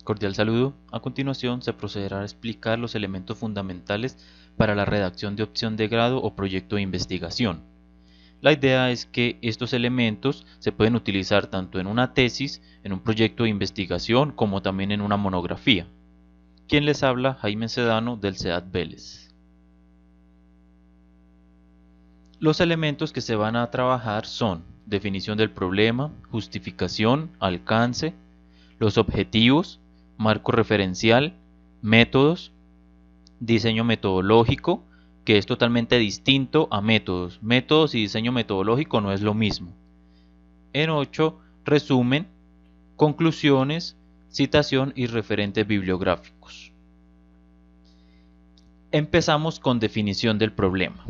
Cordial saludo. A continuación se procederá a explicar los elementos fundamentales para la redacción de opción de grado o proyecto de investigación. La idea es que estos elementos se pueden utilizar tanto en una tesis, en un proyecto de investigación, como también en una monografía. Quien les habla, Jaime Sedano del CEAD Vélez. Los elementos que se van a trabajar son definición del problema, justificación, alcance, los objetivos, marco referencial, métodos, diseño metodológico, que es totalmente distinto a métodos. Métodos y diseño metodológico no es lo mismo. En 8, resumen, conclusiones, citación y referentes bibliográficos. Empezamos con definición del problema.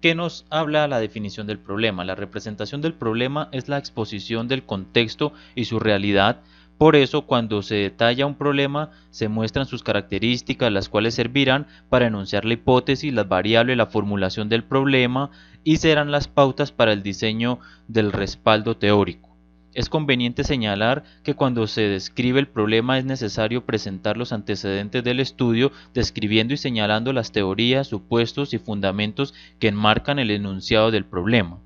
¿Qué nos habla la definición del problema? La representación del problema es la exposición del contexto y su realidad. Por eso, cuando se detalla un problema, se muestran sus características, las cuales servirán para enunciar la hipótesis, las variables, la formulación del problema y serán las pautas para el diseño del respaldo teórico. Es conveniente señalar que cuando se describe el problema es necesario presentar los antecedentes del estudio, describiendo y señalando las teorías, supuestos y fundamentos que enmarcan el enunciado del problema.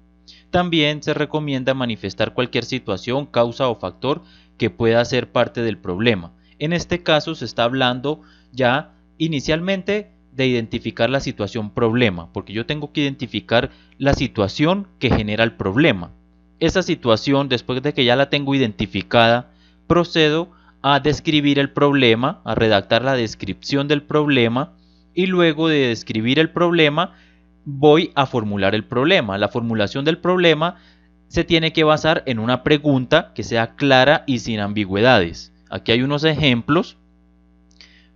También se recomienda manifestar cualquier situación, causa o factor que pueda ser parte del problema. En este caso se está hablando ya inicialmente de identificar la situación problema, porque yo tengo que identificar la situación que genera el problema. Esa situación, después de que ya la tengo identificada, procedo a describir el problema, a redactar la descripción del problema y luego de describir el problema voy a formular el problema. La formulación del problema se tiene que basar en una pregunta que sea clara y sin ambigüedades. Aquí hay unos ejemplos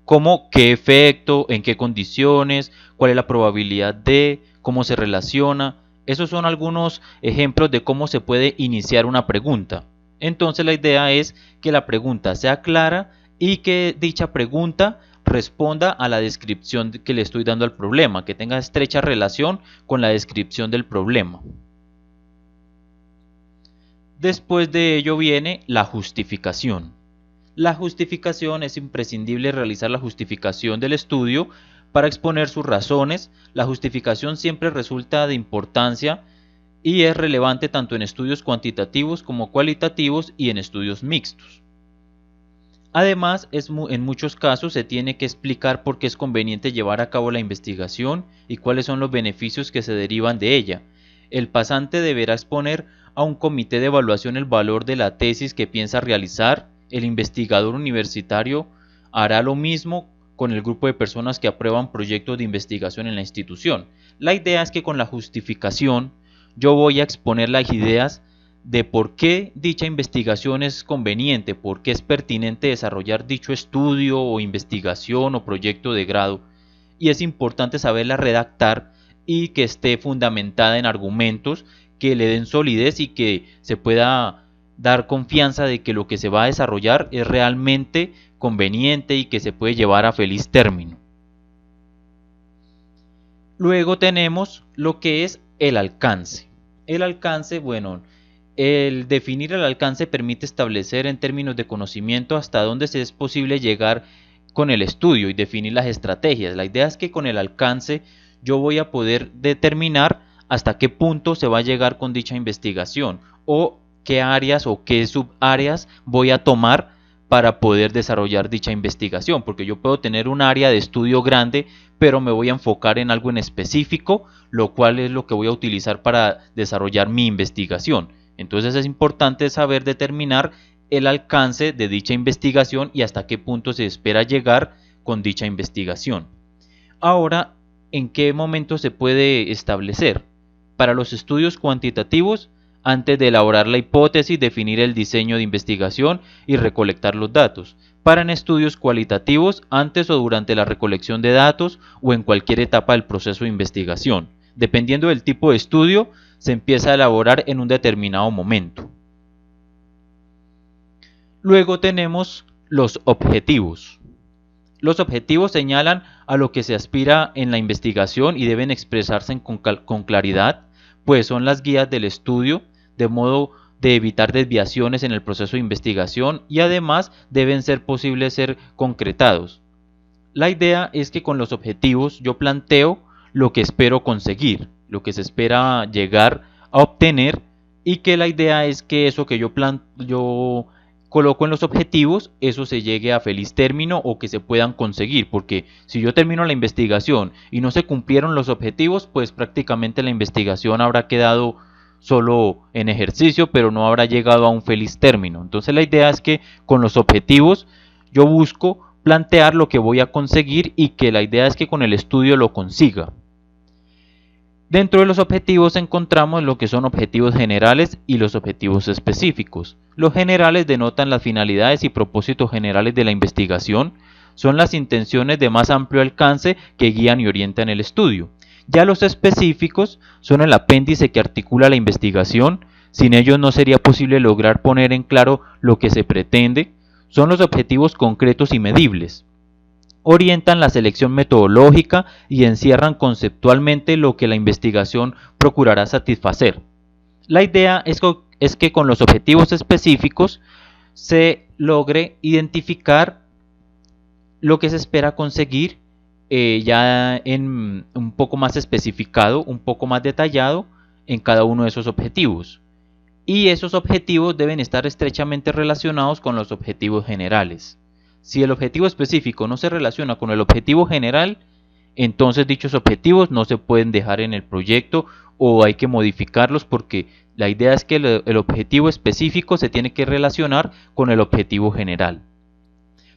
como qué efecto, en qué condiciones, cuál es la probabilidad de, cómo se relaciona. Esos son algunos ejemplos de cómo se puede iniciar una pregunta. Entonces la idea es que la pregunta sea clara y que dicha pregunta responda a la descripción que le estoy dando al problema, que tenga estrecha relación con la descripción del problema. Después de ello viene la justificación. La justificación es imprescindible realizar la justificación del estudio para exponer sus razones. La justificación siempre resulta de importancia y es relevante tanto en estudios cuantitativos como cualitativos y en estudios mixtos. Además, en muchos casos se tiene que explicar por qué es conveniente llevar a cabo la investigación y cuáles son los beneficios que se derivan de ella. El pasante deberá exponer a un comité de evaluación el valor de la tesis que piensa realizar. El investigador universitario hará lo mismo con el grupo de personas que aprueban proyectos de investigación en la institución. La idea es que con la justificación yo voy a exponer las ideas de por qué dicha investigación es conveniente, por qué es pertinente desarrollar dicho estudio o investigación o proyecto de grado. Y es importante saberla redactar y que esté fundamentada en argumentos que le den solidez y que se pueda dar confianza de que lo que se va a desarrollar es realmente conveniente y que se puede llevar a feliz término. Luego tenemos lo que es el alcance. El alcance, bueno, el definir el alcance permite establecer en términos de conocimiento hasta dónde es posible llegar con el estudio y definir las estrategias. La idea es que con el alcance yo voy a poder determinar hasta qué punto se va a llegar con dicha investigación o qué áreas o qué subáreas voy a tomar para poder desarrollar dicha investigación, porque yo puedo tener un área de estudio grande, pero me voy a enfocar en algo en específico, lo cual es lo que voy a utilizar para desarrollar mi investigación. Entonces es importante saber determinar el alcance de dicha investigación y hasta qué punto se espera llegar con dicha investigación. Ahora, ¿en qué momento se puede establecer? Para los estudios cuantitativos, antes de elaborar la hipótesis, definir el diseño de investigación y recolectar los datos. Para en estudios cualitativos, antes o durante la recolección de datos o en cualquier etapa del proceso de investigación. Dependiendo del tipo de estudio, se empieza a elaborar en un determinado momento. Luego tenemos los objetivos. Los objetivos señalan a lo que se aspira en la investigación y deben expresarse con claridad, pues son las guías del estudio, de modo de evitar desviaciones en el proceso de investigación y además deben ser posibles ser concretados. La idea es que con los objetivos yo planteo lo que espero conseguir, lo que se espera llegar a obtener, y que la idea es que eso que yo coloco en los objetivos, eso se llegue a feliz término o que se puedan conseguir, porque si yo termino la investigación y no se cumplieron los objetivos, pues prácticamente la investigación habrá quedado solo en ejercicio, pero no habrá llegado a un feliz término. Entonces la idea es que con los objetivos yo busco plantear lo que voy a conseguir y que la idea es que con el estudio lo consiga. Dentro de los objetivos encontramos lo que son objetivos generales y los objetivos específicos. Los generales denotan las finalidades y propósitos generales de la investigación, son las intenciones de más amplio alcance que guían y orientan el estudio. Ya los específicos son el apéndice que articula la investigación, sin ellos no sería posible lograr poner en claro lo que se pretende, son los objetivos concretos y medibles. Orientan la selección metodológica y encierran conceptualmente lo que la investigación procurará satisfacer. La idea es que con los objetivos específicos se logre identificar lo que se espera conseguir ya en un poco más especificado, un poco más detallado en cada uno de esos objetivos. Y esos objetivos deben estar estrechamente relacionados con los objetivos generales. Si el objetivo específico no se relaciona con el objetivo general, entonces dichos objetivos no se pueden dejar en el proyecto o hay que modificarlos, porque la idea es que el objetivo específico se tiene que relacionar con el objetivo general.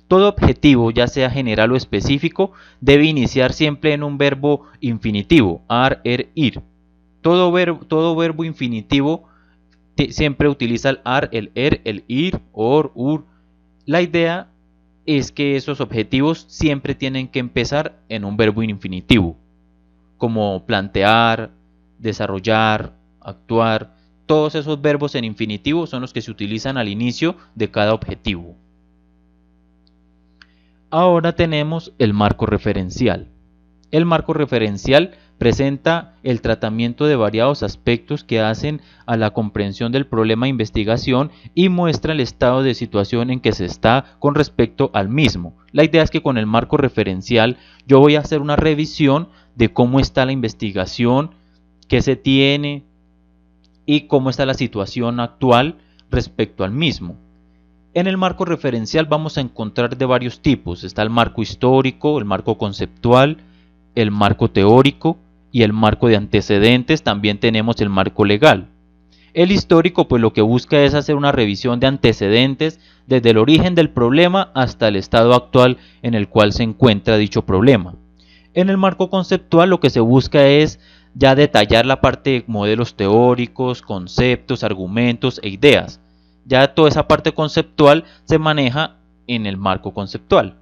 Todo objetivo, ya sea general o específico, debe iniciar siempre en un verbo infinitivo, ar, ir. Todo verbo infinitivo siempre utiliza el ar, el el ir, or, ur. La idea es que esos objetivos siempre tienen que empezar en un verbo infinitivo, como plantear, desarrollar, actuar. Todos esos verbos en infinitivo son los que se utilizan al inicio de cada objetivo. Ahora tenemos el marco referencial. El marco referencial presenta el tratamiento de variados aspectos que hacen a la comprensión del problema de investigación y muestra el estado de situación en que se está con respecto al mismo. La idea es que con el marco referencial yo voy a hacer una revisión de cómo está la investigación, qué se tiene y cómo está la situación actual respecto al mismo. En el marco referencial vamos a encontrar de varios tipos. Está el marco histórico, el marco conceptual, el marco teórico y el marco de antecedentes. También tenemos el marco legal. El histórico pues lo que busca es hacer una revisión de antecedentes desde el origen del problema hasta el estado actual en el cual se encuentra dicho problema. En el marco conceptual lo que se busca es ya detallar la parte de modelos teóricos, conceptos, argumentos e ideas. Ya toda esa parte conceptual se maneja en el marco conceptual.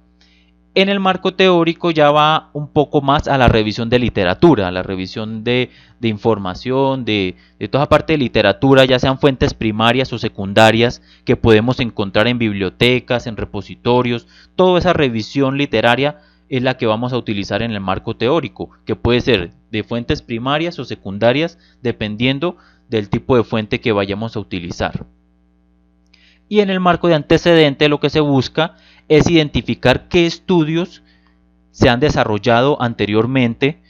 En el marco teórico ya va un poco más a la revisión de literatura, a la revisión de información, de toda parte de literatura, ya sean fuentes primarias o secundarias que podemos encontrar en bibliotecas, en repositorios. Toda esa revisión literaria es la que vamos a utilizar en el marco teórico, que puede ser de fuentes primarias o secundarias, dependiendo del tipo de fuente que vayamos a utilizar. Y en el marco de antecedente lo que se busca es identificar qué estudios se han desarrollado anteriormente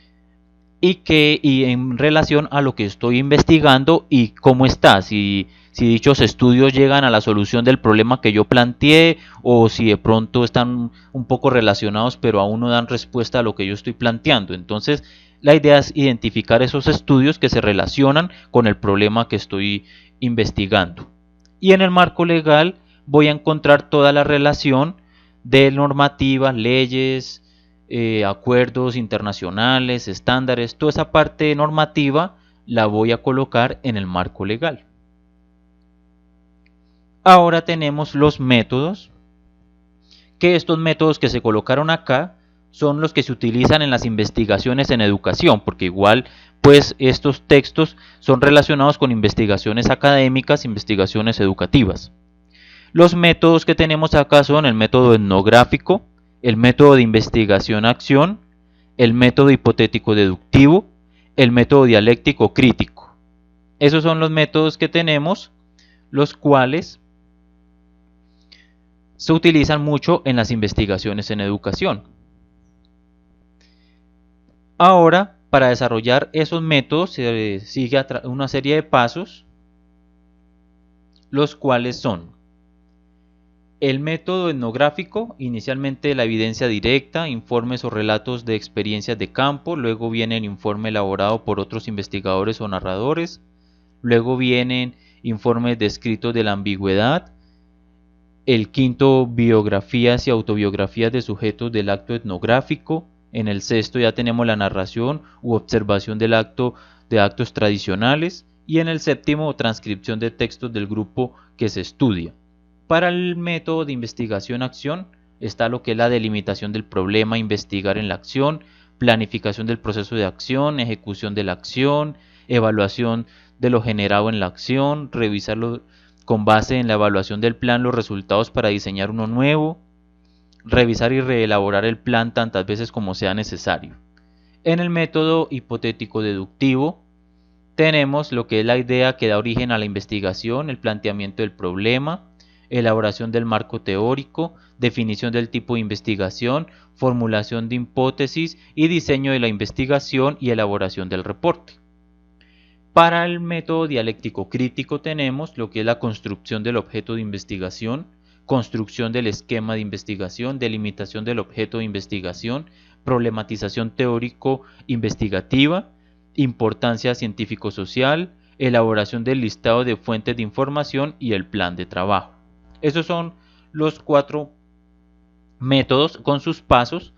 y en relación a lo que estoy investigando y cómo está, si dichos estudios llegan a la solución del problema que yo planteé o si de pronto están un poco relacionados pero aún no dan respuesta a lo que yo estoy planteando. Entonces la idea es identificar esos estudios que se relacionan con el problema que estoy investigando. Y en el marco legal voy a encontrar toda la relación de normativas, leyes, acuerdos internacionales, estándares. Toda esa parte normativa la voy a colocar en el marco legal. Ahora tenemos los métodos, que estos métodos que se colocaron acá son los que se utilizan en las investigaciones en educación, porque igual pues estos textos son relacionados con investigaciones académicas, investigaciones educativas. Los métodos que tenemos acá son el método etnográfico, el método de investigación-acción, el método hipotético-deductivo, el método dialéctico-crítico. Esos son los métodos que tenemos los cuales se utilizan mucho en las investigaciones en educación. Ahora, para desarrollar esos métodos se sigue una serie de pasos, los cuales son el método etnográfico, inicialmente la evidencia directa, informes o relatos de experiencias de campo, luego viene el informe elaborado por otros investigadores o narradores, luego vienen informes descritos de la ambigüedad, el quinto, biografías y autobiografías de sujetos del acto etnográfico. En el sexto ya tenemos la narración u observación del acto de actos tradicionales. Y en el séptimo, transcripción de textos del grupo que se estudia. Para el método de investigación-acción está lo que es la delimitación del problema, investigar en la acción, planificación del proceso de acción, ejecución de la acción, evaluación de lo generado en la acción, revisarlo con base en la evaluación del plan los resultados para diseñar uno nuevo, revisar y reelaborar el plan tantas veces como sea necesario. En el método hipotético deductivo tenemos lo que es la idea que da origen a la investigación, el planteamiento del problema, elaboración del marco teórico, definición del tipo de investigación, formulación de hipótesis y diseño de la investigación y elaboración del reporte. Para el método dialéctico crítico tenemos lo que es la construcción del objeto de investigación, construcción del esquema de investigación, delimitación del objeto de investigación, problematización teórico-investigativa, importancia científico-social, elaboración del listado de fuentes de información y el plan de trabajo. Esos son los 4 métodos con sus pasos.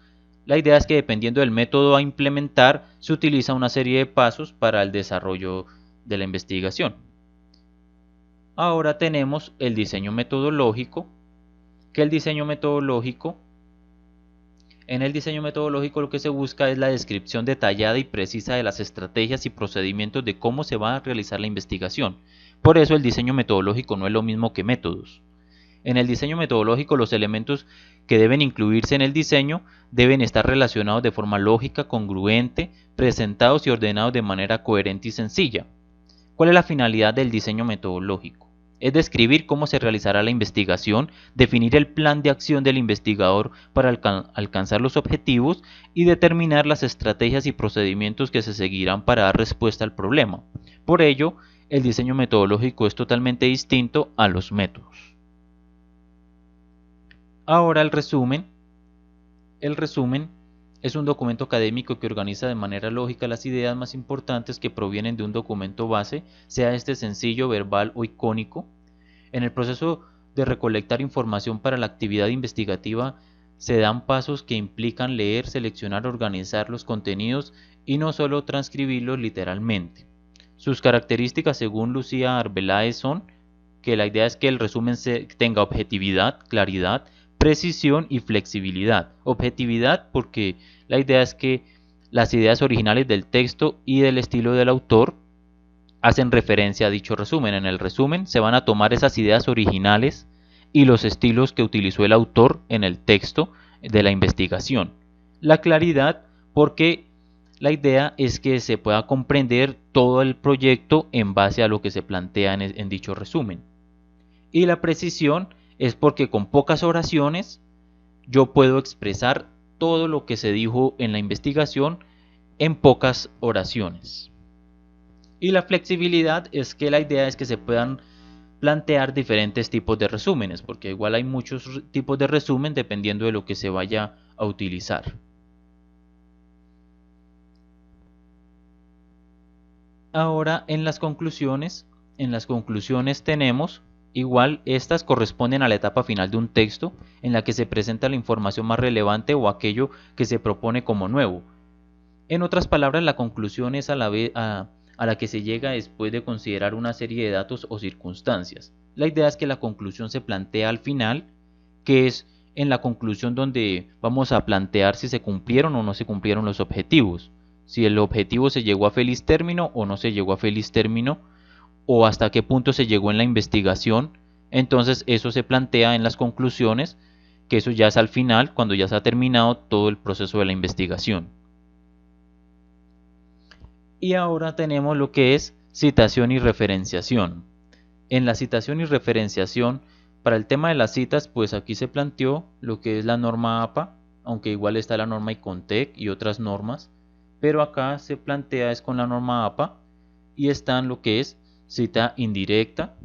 La idea es que dependiendo del método a implementar, se utiliza una serie de pasos para el desarrollo de la investigación. Ahora tenemos el diseño metodológico, que el diseño metodológico, en el diseño metodológico lo que se busca es la descripción detallada y precisa de las estrategias y procedimientos de cómo se va a realizar la investigación. Por eso el diseño metodológico no es lo mismo que métodos. En el diseño metodológico los elementos que deben incluirse en el diseño deben estar relacionados de forma lógica, congruente, presentados y ordenados de manera coherente y sencilla. ¿Cuál es la finalidad del diseño metodológico? Es describir cómo se realizará la investigación, definir el plan de acción del investigador para alcanzar los objetivos y determinar las estrategias y procedimientos que se seguirán para dar respuesta al problema. Por ello, el diseño metodológico es totalmente distinto a los métodos. Ahora el resumen. El resumen es un documento académico que organiza de manera lógica las ideas más importantes que provienen de un documento base, sea este sencillo, verbal o icónico. En el proceso de recolectar información para la actividad investigativa se dan pasos que implican leer, seleccionar, organizar los contenidos y no solo transcribirlos literalmente. Sus características según Lucía Arbeláez son que la idea es que el resumen tenga objetividad, claridad, precisión y flexibilidad. Objetividad porque la idea es que las ideas originales del texto y del estilo del autor hacen referencia a dicho resumen. En el resumen se van a tomar esas ideas originales y los estilos que utilizó el autor en el texto de la investigación. La claridad porque la idea es que se pueda comprender todo el proyecto en base a lo que se plantea en dicho resumen. Y la precisión es porque con pocas oraciones yo puedo expresar todo lo que se dijo en la investigación en pocas oraciones. Y la flexibilidad es que la idea es que se puedan plantear diferentes tipos de resúmenes, porque igual hay muchos tipos de resumen dependiendo de lo que se vaya a utilizar. Ahora en las conclusiones tenemos igual, estas corresponden a la etapa final de un texto en la que se presenta la información más relevante o aquello que se propone como nuevo. En otras palabras, la conclusión es a la que se llega después de considerar una serie de datos o circunstancias. La idea es que la conclusión se plantea al final, que es en la conclusión donde vamos a plantear si se cumplieron o no se cumplieron los objetivos, si el objetivo se llegó a feliz término o no se llegó a feliz término, o hasta qué punto se llegó en la investigación. Entonces eso se plantea en las conclusiones, que eso ya es al final, cuando ya se ha terminado todo el proceso de la investigación. Y ahora tenemos lo que es citación y referenciación. En la citación y referenciación, para el tema de las citas, pues aquí se planteó lo que es la norma APA, aunque igual está la norma ICONTEC y otras normas, pero acá se plantea es con la norma APA y están lo que es cita indirecta,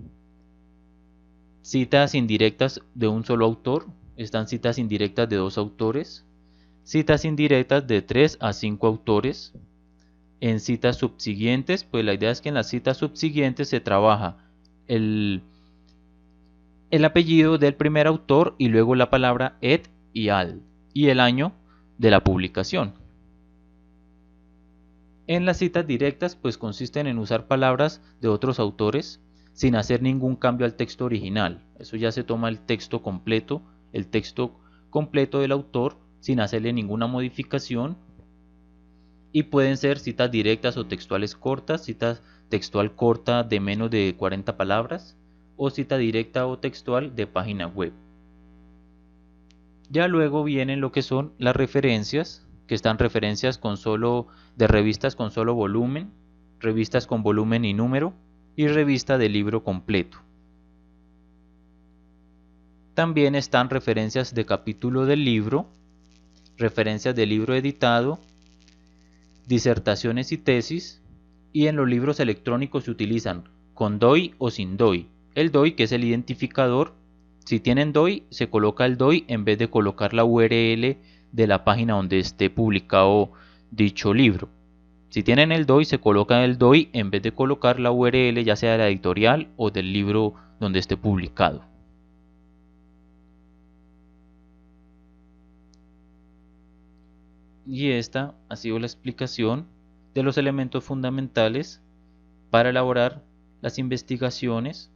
citas indirectas de un solo autor, están citas indirectas de dos autores, citas indirectas de 3 a 5 autores. En citas subsiguientes, pues la idea es que en las citas subsiguientes se trabaja el apellido del primer autor y luego la palabra et y al y el año de la publicación. En las citas directas, pues consisten en usar palabras de otros autores sin hacer ningún cambio al texto original. Eso ya se toma el texto completo del autor sin hacerle ninguna modificación. Y pueden ser citas directas o textuales cortas, cita textual corta de menos de 40 palabras o cita directa o textual de página web. Ya luego vienen lo que son las referencias, que están referencias de revistas con solo volumen, revistas con volumen y número y revista de libro completo. También están referencias de capítulo del libro, referencias de libro editado, disertaciones y tesis, y en los libros electrónicos se utilizan con DOI o sin DOI. El DOI, que es el identificador, si tienen DOI se coloca el DOI en vez de colocar la URL de la página donde esté publicado dicho libro. Si tienen el DOI se coloca el DOI en vez de colocar la URL ya sea de la editorial o del libro donde esté publicado. Y esta ha sido la explicación de los elementos fundamentales para elaborar las investigaciones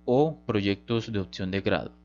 o proyectos de opción de grado.